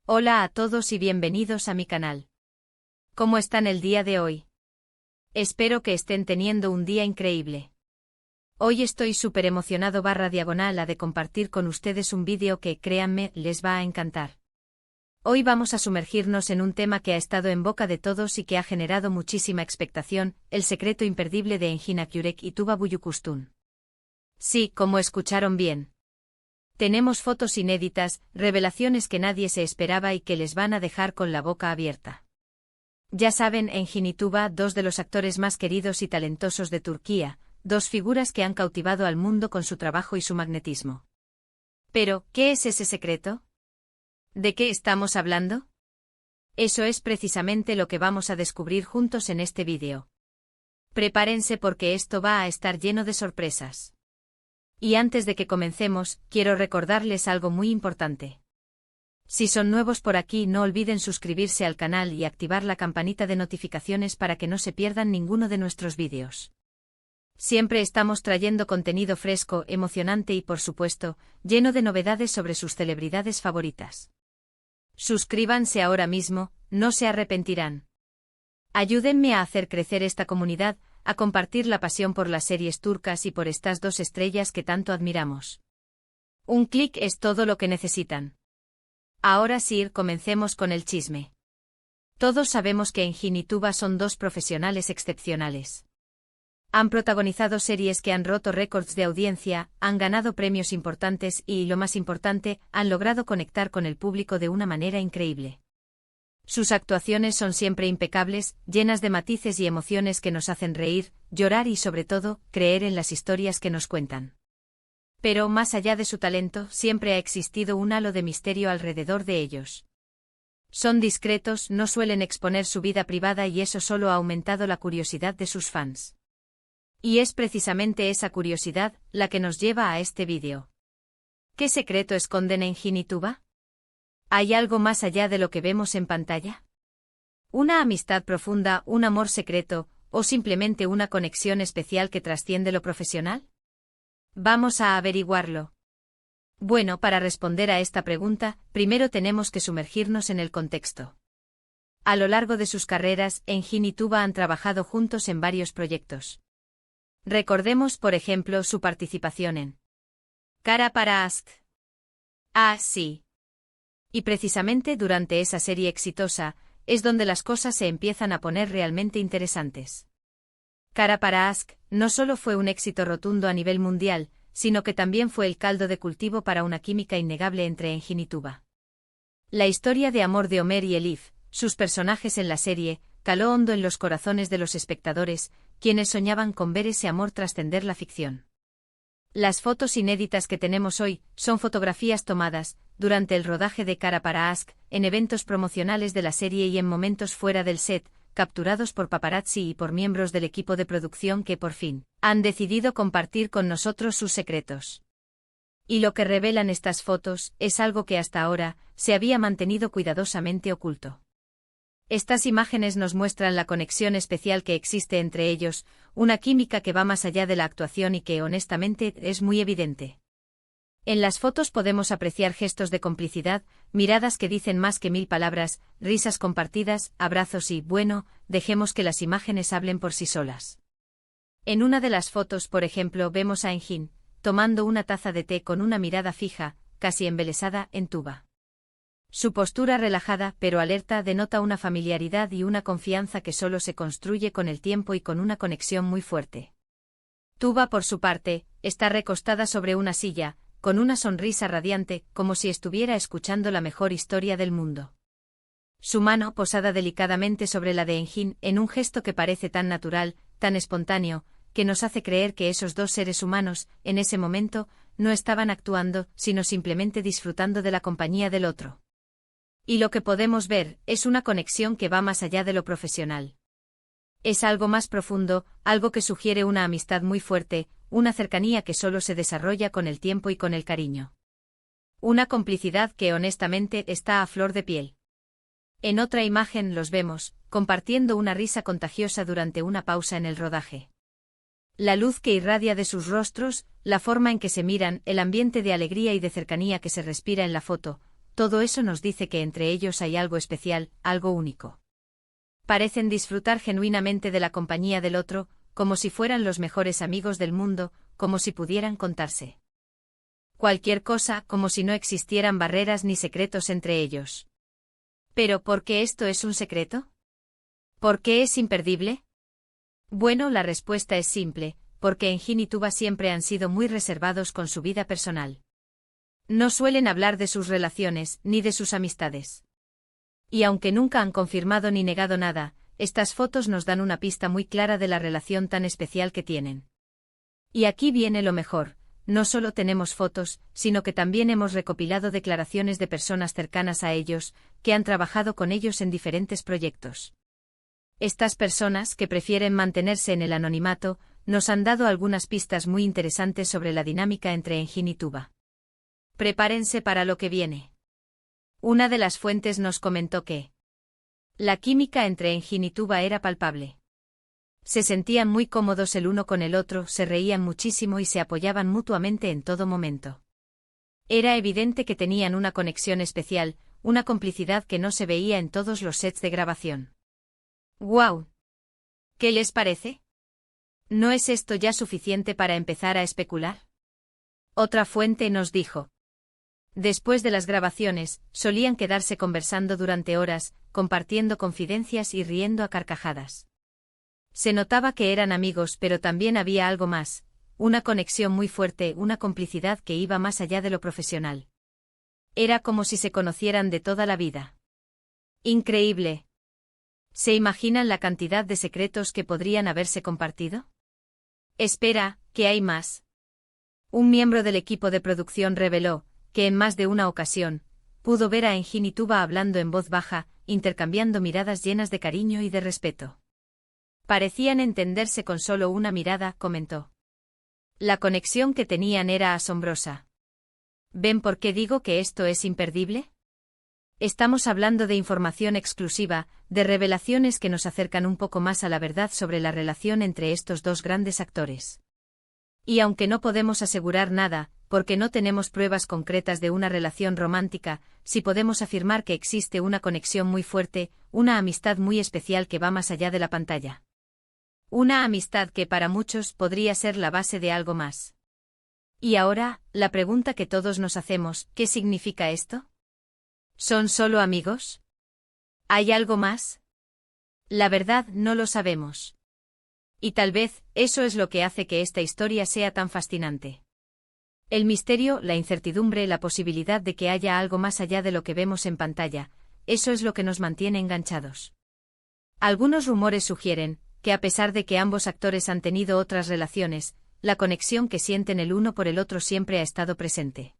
Hola a todos y bienvenidos a mi canal. ¿Cómo están el día de hoy? Espero que estén teniendo un día increíble. Hoy estoy súper emocionado / a de compartir con ustedes un vídeo que, créanme, les va a encantar. Hoy vamos a sumergirnos en un tema que ha estado en boca de todos y que ha generado muchísima expectación, el secreto imperdible de Engin Akyurek y Tuba Büyüküstün. Sí, como escucharon bien. Tenemos fotos inéditas, revelaciones que nadie se esperaba y que les van a dejar con la boca abierta. Ya saben, Engin y Tuba, dos de los actores más queridos y talentosos de Turquía, dos figuras que han cautivado al mundo con su trabajo y su magnetismo. Pero, ¿qué es ese secreto? ¿De qué estamos hablando? Eso es precisamente lo que vamos a descubrir juntos en este vídeo. Prepárense porque esto va a estar lleno de sorpresas. Y antes de que comencemos, quiero recordarles algo muy importante. Si son nuevos por aquí, no olviden suscribirse al canal y activar la campanita de notificaciones para que no se pierdan ninguno de nuestros vídeos. Siempre estamos trayendo contenido fresco, emocionante y, por supuesto, lleno de novedades sobre sus celebridades favoritas. Suscríbanse ahora mismo, no se arrepentirán. Ayúdenme a hacer crecer esta comunidad, a compartir la pasión por las series turcas y por estas dos estrellas que tanto admiramos. Un clic es todo lo que necesitan. Ahora sí, comencemos con el chisme. Todos sabemos que Engin y Tuba son dos profesionales excepcionales. Han protagonizado series que han roto récords de audiencia, han ganado premios importantes y, lo más importante, han logrado conectar con el público de una manera increíble. Sus actuaciones son siempre impecables, llenas de matices y emociones que nos hacen reír, llorar y, sobre todo, creer en las historias que nos cuentan. Pero, más allá de su talento, siempre ha existido un halo de misterio alrededor de ellos. Son discretos, no suelen exponer su vida privada y eso solo ha aumentado la curiosidad de sus fans. Y es precisamente esa curiosidad la que nos lleva a este vídeo. ¿Qué secreto esconden Engin y Tuba? ¿Hay algo más allá de lo que vemos en pantalla? ¿Una amistad profunda, un amor secreto, o simplemente una conexión especial que trasciende lo profesional? Vamos a averiguarlo. Bueno, para responder a esta pregunta, primero tenemos que sumergirnos en el contexto. A lo largo de sus carreras, Engin y Tuba han trabajado juntos en varios proyectos. Recordemos, por ejemplo, su participación en Kara para Aşk. Ah, sí. Y precisamente durante esa serie exitosa, es donde las cosas se empiezan a poner realmente interesantes. Kara para Aşk no solo fue un éxito rotundo a nivel mundial, sino que también fue el caldo de cultivo para una química innegable entre Engin y Tuba. La historia de amor de Ömer y Elif, sus personajes en la serie, caló hondo en los corazones de los espectadores, quienes soñaban con ver ese amor trascender la ficción. Las fotos inéditas que tenemos hoy son fotografías tomadas durante el rodaje de Kara para Aşk, en eventos promocionales de la serie y en momentos fuera del set, capturados por paparazzi y por miembros del equipo de producción que por fin han decidido compartir con nosotros sus secretos. Y lo que revelan estas fotos es algo que hasta ahora se había mantenido cuidadosamente oculto. Estas imágenes nos muestran la conexión especial que existe entre ellos, una química que va más allá de la actuación y que, honestamente, es muy evidente. En las fotos podemos apreciar gestos de complicidad, miradas que dicen más que 1000 palabras, risas compartidas, abrazos y, bueno, dejemos que las imágenes hablen por sí solas. En una de las fotos, por ejemplo, vemos a Engin tomando una taza de té con una mirada fija, casi embelesada, en Tuba. Su postura relajada pero alerta denota una familiaridad y una confianza que solo se construye con el tiempo y con una conexión muy fuerte. Tuba, por su parte, está recostada sobre una silla, con una sonrisa radiante, como si estuviera escuchando la mejor historia del mundo. Su mano posada delicadamente sobre la de Engin, en un gesto que parece tan natural, tan espontáneo, que nos hace creer que esos dos seres humanos, en ese momento, no estaban actuando, sino simplemente disfrutando de la compañía del otro. Y lo que podemos ver es una conexión que va más allá de lo profesional. Es algo más profundo, algo que sugiere una amistad muy fuerte, una cercanía que solo se desarrolla con el tiempo y con el cariño. Una complicidad que honestamente está a flor de piel. En otra imagen los vemos, compartiendo una risa contagiosa durante una pausa en el rodaje. La luz que irradia de sus rostros, la forma en que se miran, el ambiente de alegría y de cercanía que se respira en la foto, todo eso nos dice que entre ellos hay algo especial, algo único. Parecen disfrutar genuinamente de la compañía del otro, como si fueran los mejores amigos del mundo, como si pudieran contarse cualquier cosa, como si no existieran barreras ni secretos entre ellos. ¿Pero por qué esto es un secreto? ¿Por qué es imperdible? Bueno, la respuesta es simple, porque en Jin y Tuba siempre han sido muy reservados con su vida personal. No suelen hablar de sus relaciones, ni de sus amistades. Y aunque nunca han confirmado ni negado nada, estas fotos nos dan una pista muy clara de la relación tan especial que tienen. Y aquí viene lo mejor. No solo tenemos fotos, sino que también hemos recopilado declaraciones de personas cercanas a ellos, que han trabajado con ellos en diferentes proyectos. Estas personas, que prefieren mantenerse en el anonimato, nos han dado algunas pistas muy interesantes sobre la dinámica entre Engin y Tuba. Prepárense para lo que viene. Una de las fuentes nos comentó que la química entre Engin y Tuba era palpable. Se sentían muy cómodos el uno con el otro, se reían muchísimo y se apoyaban mutuamente en todo momento. Era evidente que tenían una conexión especial, una complicidad que no se veía en todos los sets de grabación. ¡Guau! ¿Qué les parece? ¿No es esto ya suficiente para empezar a especular? Otra fuente nos dijo. Después de las grabaciones, solían quedarse conversando durante horas, compartiendo confidencias y riendo a carcajadas. Se notaba que eran amigos, pero también había algo más, una conexión muy fuerte, una complicidad que iba más allá de lo profesional. Era como si se conocieran de toda la vida. Increíble. ¿Se imaginan la cantidad de secretos que podrían haberse compartido? Espera, que hay más. Un miembro del equipo de producción reveló que en más de una ocasión pudo ver a Engin y Tuba hablando en voz baja, intercambiando miradas llenas de cariño y de respeto. Parecían entenderse con solo una mirada, comentó. La conexión que tenían era asombrosa. ¿Ven por qué digo que esto es imperdible? Estamos hablando de información exclusiva, de revelaciones que nos acercan un poco más a la verdad sobre la relación entre estos dos grandes actores. Y aunque no podemos asegurar nada, porque no tenemos pruebas concretas de una relación romántica, sí podemos afirmar que existe una conexión muy fuerte, una amistad muy especial que va más allá de la pantalla. Una amistad que para muchos podría ser la base de algo más. Y ahora, la pregunta que todos nos hacemos, ¿qué significa esto? ¿Son solo amigos? ¿Hay algo más? La verdad, no lo sabemos. Y tal vez, eso es lo que hace que esta historia sea tan fascinante. El misterio, la incertidumbre, la posibilidad de que haya algo más allá de lo que vemos en pantalla, eso es lo que nos mantiene enganchados. Algunos rumores sugieren que a pesar de que ambos actores han tenido otras relaciones, la conexión que sienten el uno por el otro siempre ha estado presente.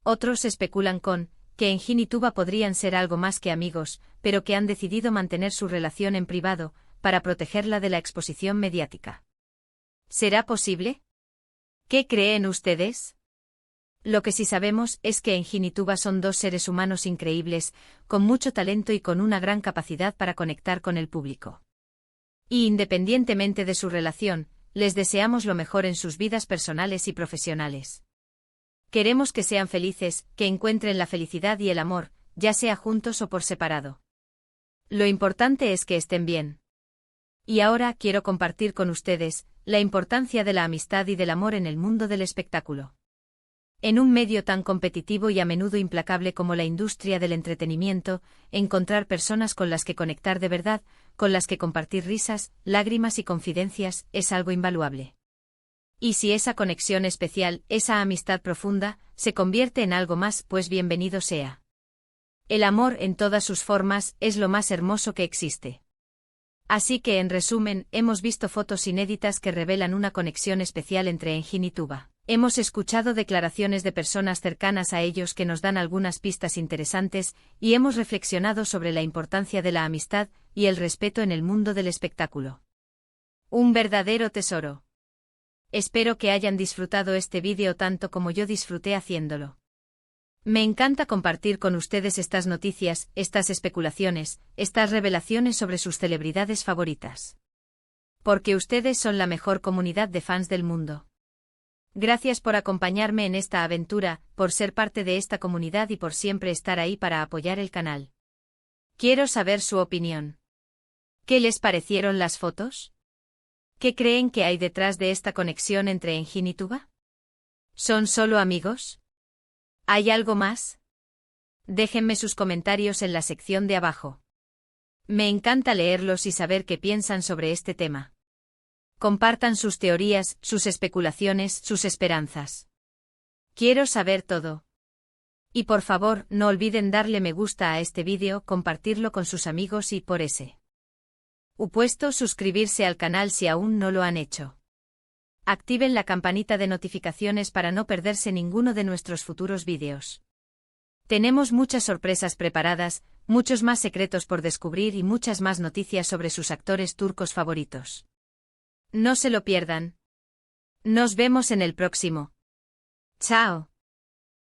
Otros especulan con que Engin y Tuba podrían ser algo más que amigos, pero que han decidido mantener su relación en privado, para protegerla de la exposición mediática. ¿Será posible? ¿Qué creen ustedes? Lo que sí sabemos es que Engin y Tuba son dos seres humanos increíbles, con mucho talento y con una gran capacidad para conectar con el público. Y independientemente de su relación, les deseamos lo mejor en sus vidas personales y profesionales. Queremos que sean felices, que encuentren la felicidad y el amor, ya sea juntos o por separado. Lo importante es que estén bien. Y ahora quiero compartir con ustedes la importancia de la amistad y del amor en el mundo del espectáculo. En un medio tan competitivo y a menudo implacable como la industria del entretenimiento, encontrar personas con las que conectar de verdad, con las que compartir risas, lágrimas y confidencias, es algo invaluable. Y si esa conexión especial, esa amistad profunda, se convierte en algo más, pues bienvenido sea. El amor en todas sus formas es lo más hermoso que existe. Así que en resumen, hemos visto fotos inéditas que revelan una conexión especial entre Engin y Tuba. Hemos escuchado declaraciones de personas cercanas a ellos que nos dan algunas pistas interesantes, y hemos reflexionado sobre la importancia de la amistad y el respeto en el mundo del espectáculo. Un verdadero tesoro. Espero que hayan disfrutado este vídeo tanto como yo disfruté haciéndolo. Me encanta compartir con ustedes estas noticias, estas especulaciones, estas revelaciones sobre sus celebridades favoritas. Porque ustedes son la mejor comunidad de fans del mundo. Gracias por acompañarme en esta aventura, por ser parte de esta comunidad y por siempre estar ahí para apoyar el canal. Quiero saber su opinión. ¿Qué les parecieron las fotos? ¿Qué creen que hay detrás de esta conexión entre Engin y Tuba? ¿Son solo amigos? ¿Hay algo más? Déjenme sus comentarios en la sección de abajo. Me encanta leerlos y saber qué piensan sobre este tema. Compartan sus teorías, sus especulaciones, sus esperanzas. Quiero saber todo. Y por favor, no olviden darle me gusta a este vídeo, compartirlo con sus amigos y, por ese supuesto, suscribirse al canal si aún no lo han hecho. Activen la campanita de notificaciones para no perderse ninguno de nuestros futuros vídeos. Tenemos muchas sorpresas preparadas, muchos más secretos por descubrir y muchas más noticias sobre sus actores turcos favoritos. No se lo pierdan. Nos vemos en el próximo. Chao.